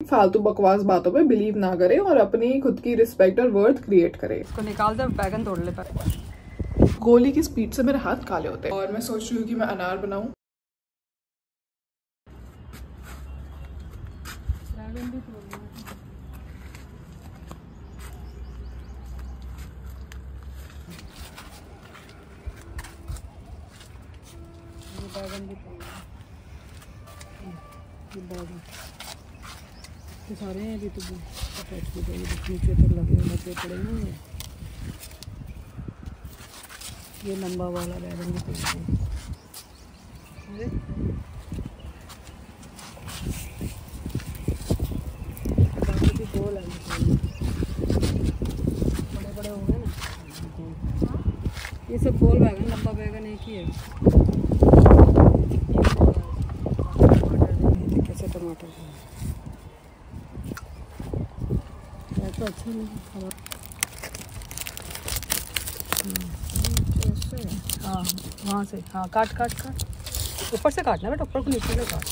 फालतू बकवास बातों पे बिलीव ना करें और अपनी खुद की रिस्पेक्ट और वर्थ क्रिएट करें। इसको निकाल दे, बैगन तोड़ ले पर। गोली की स्पीड से मेरे हाथ काले होते हैं और मैं सोच रही हूँ कि मैं अनार बनाऊं। बैगन भी तोड़ ले। बैगन भी तोड़ ले। बैगन ये सारे हैं अभी तो नीचे तो लगे पड़े हैं। ये लंबा वाला बैगन भी तोड़ ले। अरे बाकी भी गोल है, बड़े बड़े हो गए ना। ये सब गोल बैगन, लंबा बैगन एक ही है। कैसे टमाटर तो अच्छा नहीं। हाँ वहाँ से, हाँ काट काट काट, ऊपर से काटना बेटा, ऊपर को नीचे से काट।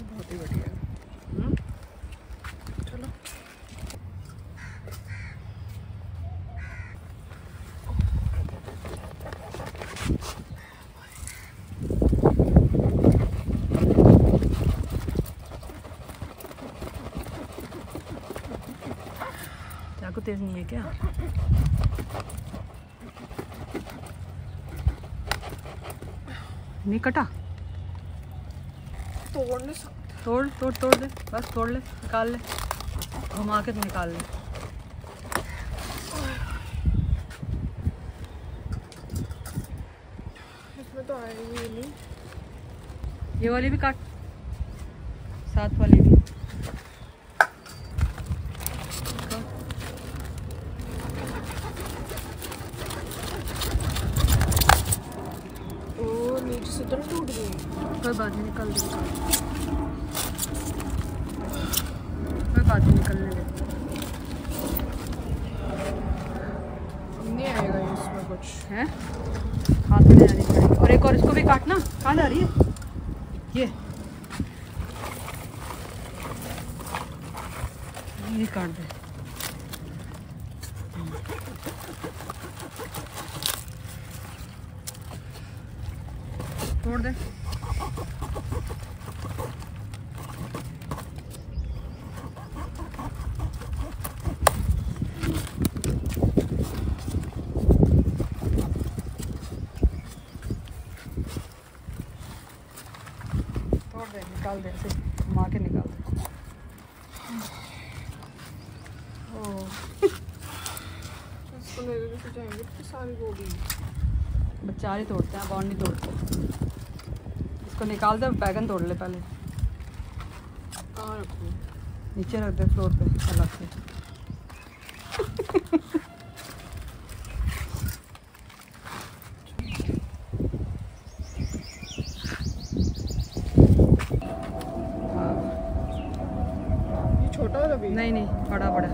बहुत ही बढ़िया। चलो चाकू तेज नहीं है क्या? नहीं कटा? तोड़ नहीं सकते। तोड़ तोड़ तोड़ दे, बस तोड़ ले, निकाल ले, घुमा के निकाल ले। इसमें तो आएगी नहीं। ये वाली भी काट, साथ वाली भी। ओ नीचे से तो टूट गई। कोई बात नहीं, निकल दे, कोई बात नहीं, निकलने दे। नहीं आएगा इसमें कुछ है, हाथ में ले जानी पड़ेगी। और एक और इसको भी काटना। कहाँ जा रही है ये काट दे। तोड़ दे। तोड़ दे, निकाल दे, ऐसे घुमा के निकाल दे। इसको ले लेके जाएंगे तो सारी गोली। बच्चा ही तोड़ते हैं, बाउंड नहीं तोड़ते। इसको निकाल दे, बैगन तोड़ ले पहले। कहाँ रखूँ? नीचे रख दे फ्लोर पे अलग से। ये छोटा वाला भी? नहीं नहीं, बड़ा बड़ा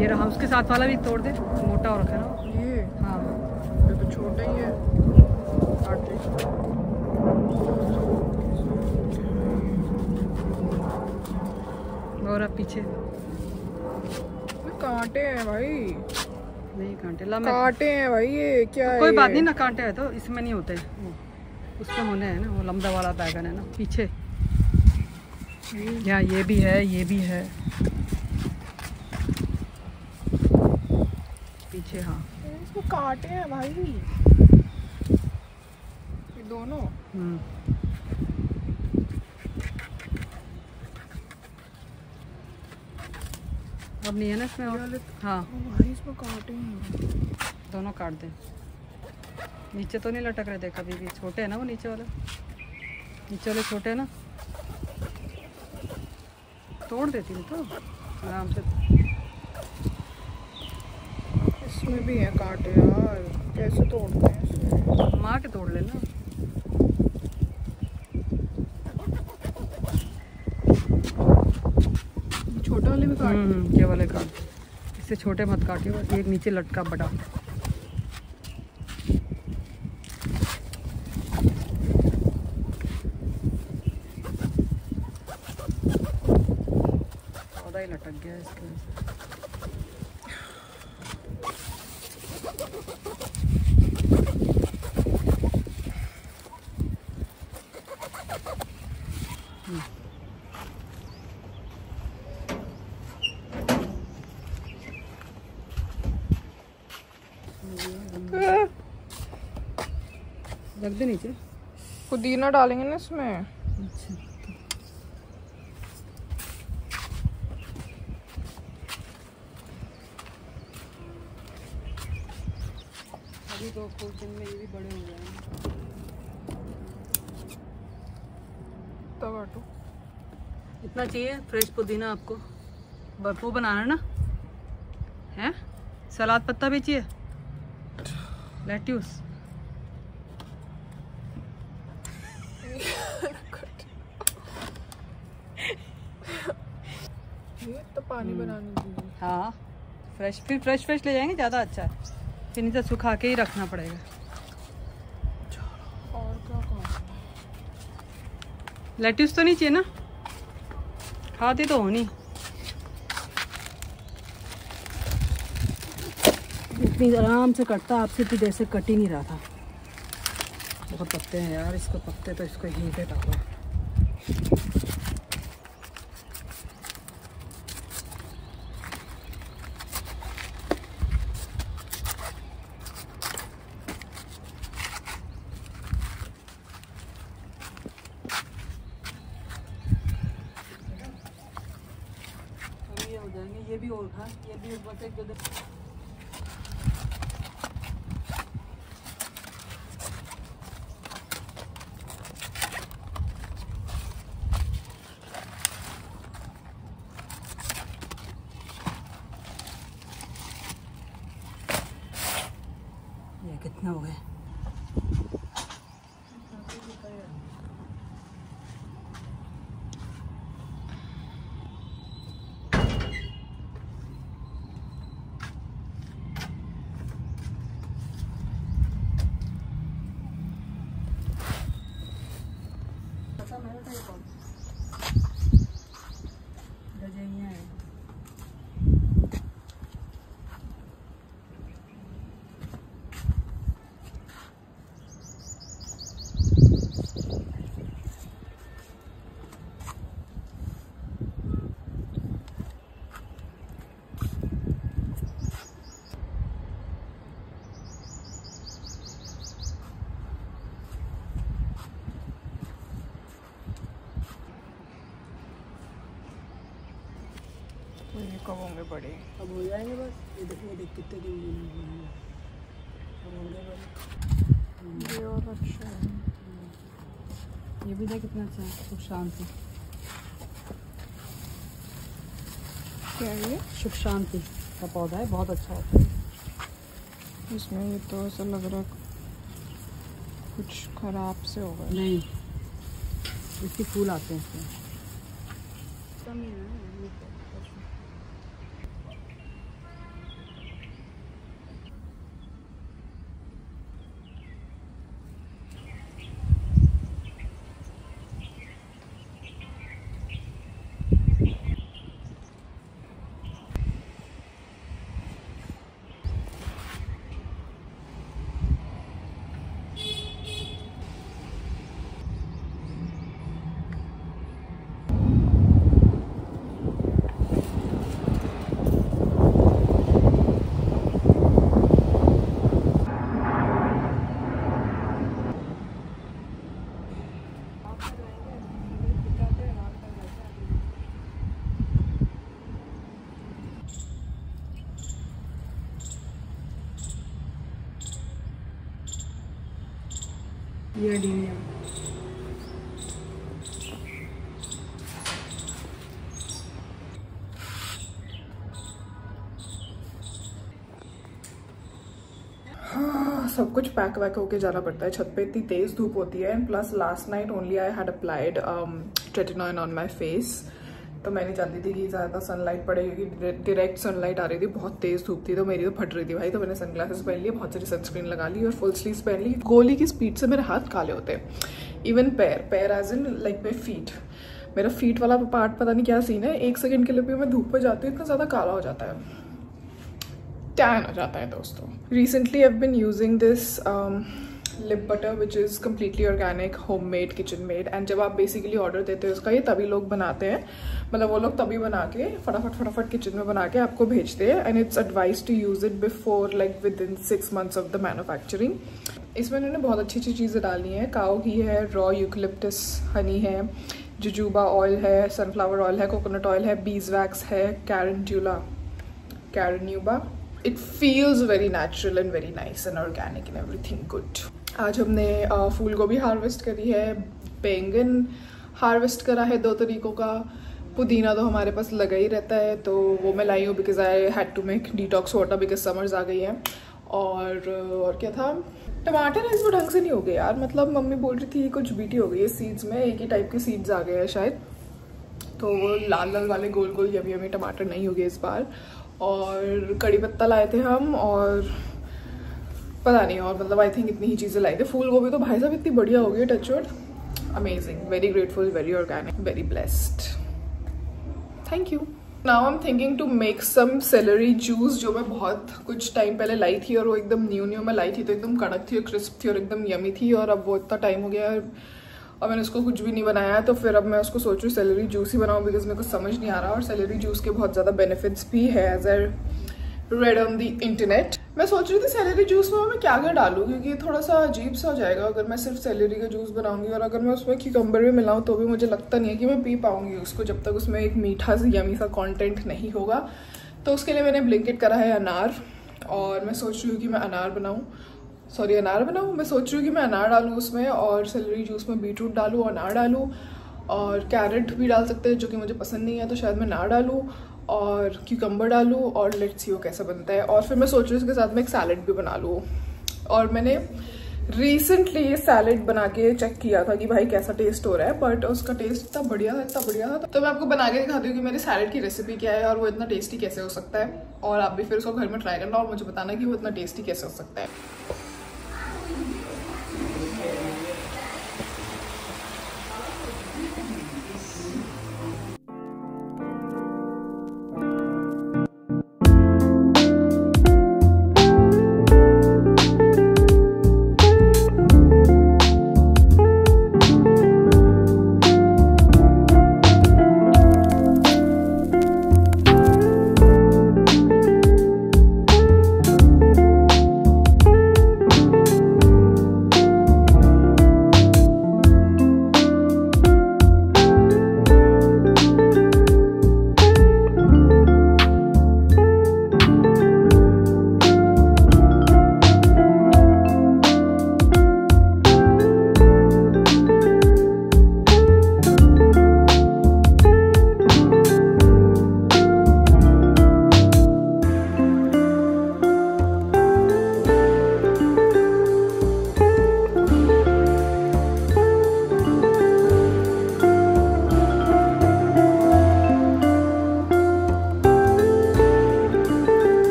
ये रहा। उसके साथ वाला भी तोड़ दे, मोटा हो रखा है ना ये। हाँ ये तो छोटा ही है। काट दे। और अब पीछे कांटे हैं भाई। नहीं कांटे, लम्बे कांटे हैं भाई। ये क्या है? कोई बात नहीं ना, कांटे है तो इसमें नहीं होते, उसमें होने हैं ना। वो लंबा वाला बैगन है ना पीछे। यहाँ ये भी है, ये भी है पीछे। हाँ इसमें कांटे हैं भाई, ये दोनों। अब नहीं है ना इसमें और। हाँ भाई इसमें कांटे हैं। दोनों काट दे। नीचे तो नहीं लटक रहे थे कभी भी, छोटे है ना वो नीचे वाले, नीचे वाले छोटे है ना। तोड़ देती हूँ तो आराम से। इसमें भी है कांटे यार, कैसे तोड़ते हैं इसे? मार के तोड़ लेना। वाले में काट। ये वाले काट, इससे छोटे मत काटियो, एक नीचे लटका बड़ा। पौधा ही लटक गया इसके वजह से। रख दे नीचे। पुदीना डालेंगे ना इसमें। अच्छा, अभी तो कुछ दिन में ये भी बड़े हो जाएंगे। तो काटो। इतना चाहिए फ्रेश पुदीना आपको, भरपूर बनाना है ना, है? सलाद पत्ता भी चाहिए, लेट्यूस। ये तो पानी बनाने के लिए। हाँ, फ्रेश, फिर फ्रेश ले जाएंगे, ज़्यादा अच्छा है। फिर नहीं तो सुखा के ही रखना पड़ेगा। और क्या खाना? लेट्यूस तो नहीं चाहिए ना, खाते तो हो नहीं। इतनी आराम से कटता, आपसे इतनी देर से कट ही नहीं रहा था। बहुत पत्ते हैं यार, इसको पत्ते तो इसको ही पे डालो। ये हो जाएंगे, ये भी और खा, ये भी बस एक दो। ये कितना हो गए? ये कब होंगे बड़े? अब हो जाएंगे बस। ये देख कितने दिन होंगे बड़े। ये और अच्छा है। ये भी देख कितना अच्छा है, सुख शांति। क्या है ये? सुख शांति का पौधा है, बहुत अच्छा होता है। इसमें ये तो ऐसा लग रहा है कुछ खराब से हो गया। नहीं, इसके फूल आते हैं इसमें। ये अडीनियम। सब कुछ पैक वैक होके जाना पड़ता है छत पे, इतनी तेज धूप होती है। Plus last night only I had applied tretinoin on my face, तो मैं नहीं चाहती थी कि ज़्यादा सनलाइट पड़े, क्योंकि डायरेक्ट सनलाइट आ रही थी, बहुत तेज़ धूप थी, तो मेरी तो फट रही थी भाई। तो मैंने सनग्लासेस पहन लिए, बहुत सारी सनस्क्रीन लगा ली और फुल स्लीव्स पहन ली। गोली की स्पीड से मेरे हाथ काले होते हैं, इवन पैर as in like my feet. मेरा फीट वाला पार्ट पता नहीं क्या सीन है, 1 सेकेंड के लिए भी मैं धूप पर जाती हूँ इतना ज़्यादा काला हो जाता है, टैन हो जाता है दोस्तों। Recently I have been using this lip butter which is completely organic, homemade, kitchen made. And जब आप बेसिकली ऑर्डर देते हो उसका, ये तभी लोग बनाते हैं, मतलब वो लोग तभी बना के फटाफट किचन में बना के आपको भेजते हैं। And it's advise to use it before like within 6 months of the manufacturing. इसमें उन्होंने बहुत अच्छी चीज़ें डाली हैं। काओ घी है, रॉ यूकलिप्टस हनी है, जुजूबा ऑयल है, सनफ्लावर ऑयल है, कोकोनट ऑयल है, बीज वैक्स है, carnauba. It feels very natural and very nice and organic and everything good. आज हमने फूल गोभी हार्वेस्ट करी है, बैंगन हार्वेस्ट करा है 2 तरीकों का, पुदीना तो हमारे पास लगा ही रहता है, तो वो मैं लाई हूँ because I had to make detox water because summers आ गई है। और क्या था, टमाटर इस वो ढंग से नहीं हो गए यार, मतलब मम्मी बोल रही थी कुछ बीटी हो गई है सीड्स में, एक ही टाइप के सीड्स आ गए हैं शायद, तो वो लाल लाल वाले गोल गोल यमी टमाटर नहीं हो गए इस बार। और कड़ी पत्ता लाए थे हम, और पता नहीं, और मतलब आई थिंक इतनी ही चीज़ें लाई थे। फूल गोभी तो भाई साहब इतनी बढ़िया हो गई है, touchwood, amazing, very grateful, very organic, very blessed, thank you. Now I am thinking to make some celery juice, जो मैं बहुत कुछ टाइम पहले लाई थी और वो एकदम न्यू में लाई थी, तो एकदम कड़क थी और क्रिस्प थी और एकदम यमी थी, और अब वो इतना टाइम हो गया और मैंने उसको कुछ भी नहीं बनाया, तो फिर अब मैं उसको सोच रही हूँ सेलरी जूस ही बनाऊँ, बिकॉज मेरे को समझ नहीं आ रहा। और सेलरी जूस के बहुत ज़्यादा बेनिफिट्स भी है as I read on the internet. मैं सोच रही थी सेलरी जूस में मैं क्या डालूँ, क्योंकि थोड़ा सा अजीब सा हो जाएगा अगर मैं सिर्फ सेलरी का जूस बनाऊंगी, और अगर मैं उसमें क्यूकम्बर भी मिलाऊँ तो भी मुझे लगता नहीं है कि मैं पी पाऊंगी उसको, जब तक उसमें एक मीठा सा यमी सा कंटेंट नहीं होगा। तो उसके लिए मैंने ब्लिंकिट करा है अनार, और मैं सोच रही हूँ कि मैं अनार बनाऊँ, मैं सोच रही हूँ कि मैं अनार डालूँ उसमें, और सेलरी जूस में बीटरूट डालूँ, अनार डालूँ, और कैरेट भी डाल सकते हैं जो कि मुझे पसंद नहीं है, तो शायद मैं ना डालूँ, और क्यूकम्बर डालूँ, और लेट्स सी वो कैसा बनता है। और फिर मैं सोच रही हूँ उसके साथ में एक सैलेड भी बना लूँ। और मैंने रिसेंटली ये सैलेड बना के चेक किया था कि भाई कैसा टेस्ट हो रहा है, बट उसका टेस्ट इतना बढ़िया था। तो मैं आपको बना के दिखाती हूँ कि मेरे सैलेड की रेसिपी क्या है और वो इतना टेस्टी कैसे हो सकता है, और आप भी फिर उसको घर में ट्राई करना और मुझे बताना कि वो इतना टेस्टी कैसे हो सकता है।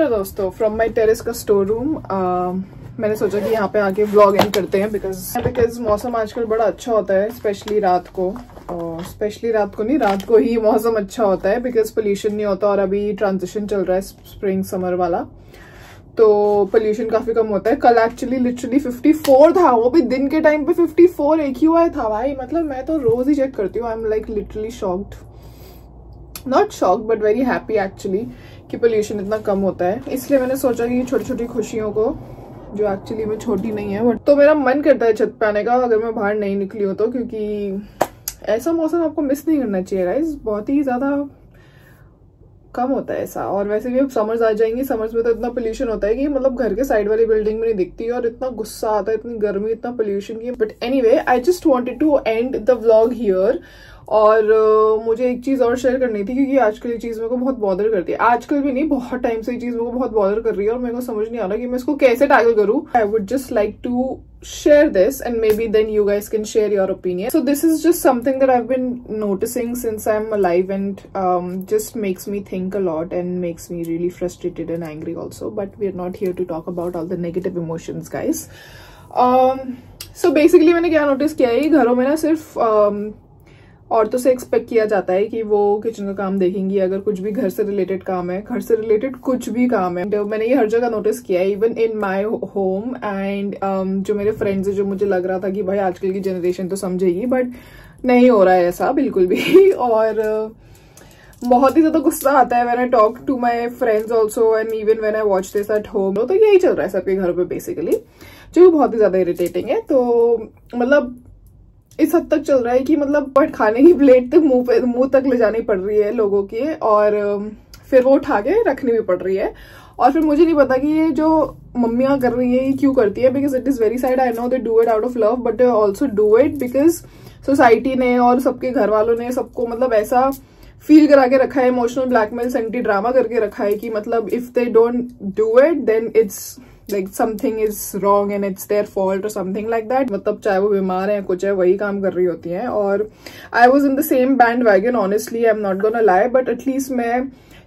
दोस्तों, फ्रॉम माई टेरेस का स्टोर रूम मैंने सोचा कि यहाँ पे आके व्लॉग एंड करते हैं बिकॉज मौसम आजकल बड़ा अच्छा होता है, स्पेशली रात को नहीं, रात को ही मौसम अच्छा होता है बिकॉज पोल्यूशन नहीं होता और अभी ट्रांजिशन चल रहा है स्प्रिंग समर वाला, तो पोल्यूशन काफी कम होता है। कल एक्चुअली लिटरली 54 था, वो भी दिन के टाइम पे 54 एक ही हुआ था भाई। मतलब मैं तो रोज ही चेक करती हूँ। I am like literally shocked, not shocked but very happy actually कि पोल्यूशन इतना कम होता है। इसलिए मैंने सोचा कि छोटी छोटी खुशियों को, जो एक्चुअली में छोटी नहीं है, तो मेरा मन करता है छत पे आने का अगर मैं बाहर नहीं निकली हूँ तो, क्योंकि ऐसा मौसम आपको मिस नहीं करना चाहिए गाइस, बहुत ही ज्यादा कम होता है ऐसा। और वैसे भी अब समर्स आ जाएंगी, समर्स में तो इतना पोल्यूशन होता है कि मतलब घर के साइड वाली बिल्डिंग में नहीं दिखती और इतना गुस्सा आता है, इतनी गर्मी, इतना पोल्यूशन की। But anyway, I just wanted to end the vlog here. और मुझे एक चीज और शेयर करनी थी, क्योंकि आजकल ये चीज मेरे को बहुत बॉदर करती है। आजकल भी नहीं, बहुत टाइम से ये चीज मेरे को बहुत बॉदर कर रही है और मेरे को समझ नहीं आ रहा कि मैं इसको कैसे टैकल करूं। I would just like to share this and maybe then you guys can share your opinion. So this is just something that I've been noticing since I'm alive and just makes me think a lot and makes me really frustrated and angry also, but we're not here to talk about all the negative emotions guys. So basically मैंने क्या notice किया है, घरों में ना सिर्फ औरतों से एक्सपेक्ट किया जाता है कि वो किचन का काम देखेंगी, अगर कुछ भी घर से रिलेटेड काम है, घर से रिलेटेड कुछ भी काम है। मैंने ये हर जगह नोटिस किया है, even in my home and जो मेरे फ्रेंड्स है, जो मुझे लग रहा था कि भाई आजकल की जनरेशन तो समझेगी, बट नहीं हो रहा है ऐसा बिल्कुल भी। और बहुत ही ज्यादा गुस्सा आता है when I talk to my friends also and even when I watch this at home. तो यही चल रहा है सबके घर पे बेसिकली, जो बहुत ही ज्यादा इरिटेटिंग है। तो मतलब इस हद तक चल रहा है कि मतलब खाने की प्लेट तक मुंह तक ले जानी पड़ रही है लोगों की, और फिर वो उठा के रखनी भी पड़ रही है। और फिर मुझे नहीं पता कि ये जो मम्मियां कर रही है ये क्यों करती है, because it is very sad. I know they do it out of love, but they also do it because society ने और सबके घर वालों ने सबको मतलब ऐसा फील करा के रखा है, इमोशनल ब्लैकमेल, सेंटी ड्रामा करके रखा है कि मतलब if they don't do it then it's like something is wrong and it's their fault or something like that. मतलब चाहे वो बीमार है कुछ है, वही काम कर रही होती हैं। और I was in the same bandwagon honestly, I'm not gonna lie, but at least मैं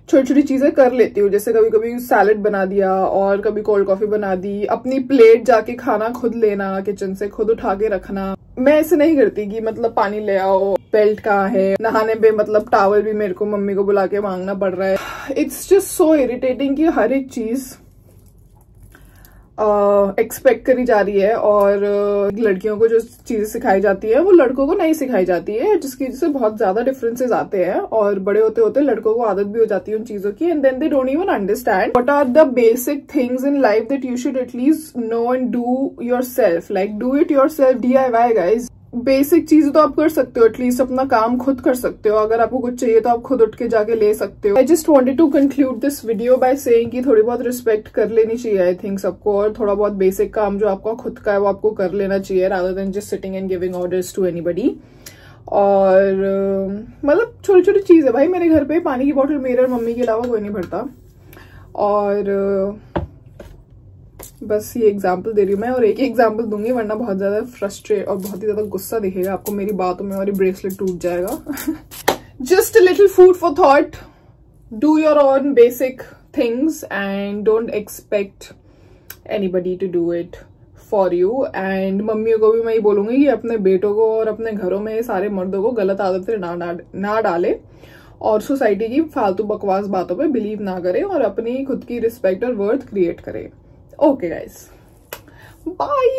छोटी छोटी चीजें कर लेती हूँ, जैसे कभी कभी सैलेड बना दिया और कभी कोल्ड कॉफी बना दी, अपनी प्लेट जाके खाना खुद लेना, किचन से खुद उठा के रखना। मैं ऐसे नहीं करती कि मतलब पानी ले आओ, बेल्ट कहाँ है, नहाने पे मतलब टॉवल भी मेरे को मम्मी को बुला के मांगना पड़ रहा है। इट्स जस्ट सो इरिटेटिंग कि हर एक चीज एक्सपेक्ट करी जा रही है, और लड़कियों को जो चीजें सिखाई जाती है वो लड़कों को नहीं सिखाई जाती है, जिसकी वजह से बहुत ज्यादा डिफरेंसेस आते हैं। और बड़े होते होते लड़कों को आदत भी हो जाती है उन चीजों की, and then they don't even understand what are the basic things in life that you should at least know and do yourself. Like do it yourself, DIY guys. Basic चीजें तो आप कर सकते हो, एटलीस्ट अपना काम खुद कर सकते हो। अगर आपको कुछ चाहिए तो आप खुद उठ के जाके ले सकते हो। I just wanted to conclude this video by saying कि थोड़ी बहुत रिस्पेक्ट कर लेनी चाहिए आई थिंक सबको, और थोड़ा बहुत बेसिक काम जो आपका खुद का है वो आपको कर लेना चाहिए, rather than just sitting and giving orders to anybody. और मतलब छोटी छोटी चीज है भाई। मेरे घर पे पानी की बोतल मेरे और मम्मी के अलावा कोई नहीं भरता, और बस ये एग्जाम्पल दे रही हूँ मैं, और एक ही एग्जाम्पल दूंगी वरना बहुत ज्यादा फ्रस्ट्रेट और बहुत ही ज्यादा गुस्सा दिखेगा आपको मेरी बातों में और ये ब्रेसलेट टूट जाएगा। Just a little food for thought, do your own basic things and don't expect anybody to do it for you. And मम्मियों को भी मैं ये बोलूंगी कि अपने बेटों को और अपने घरों में सारे मर्दों को गलत आदतें ना डाले, और सोसाइटी की फालतू बकवास बातों पे बिलीव ना करें, और अपनी खुद की रिस्पेक्ट और वर्थ क्रिएट करें। Okay guys, bye.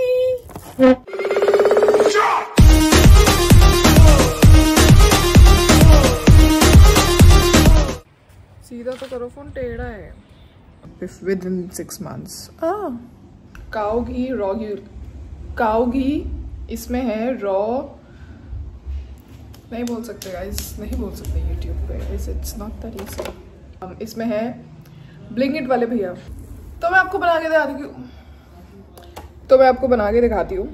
सीधा तो करो, फोन टेढ़ा है। Within 6 months. काऊ घी, रॉ घी, काऊ घी इसमें है, रॉ नहीं बोल सकते गाइस, नहीं बोल सकते YouTube पे, it's not that easy। इसमें है ब्लिंकिट वाले भैया, तो मैं आपको बना के दिखाती हूँ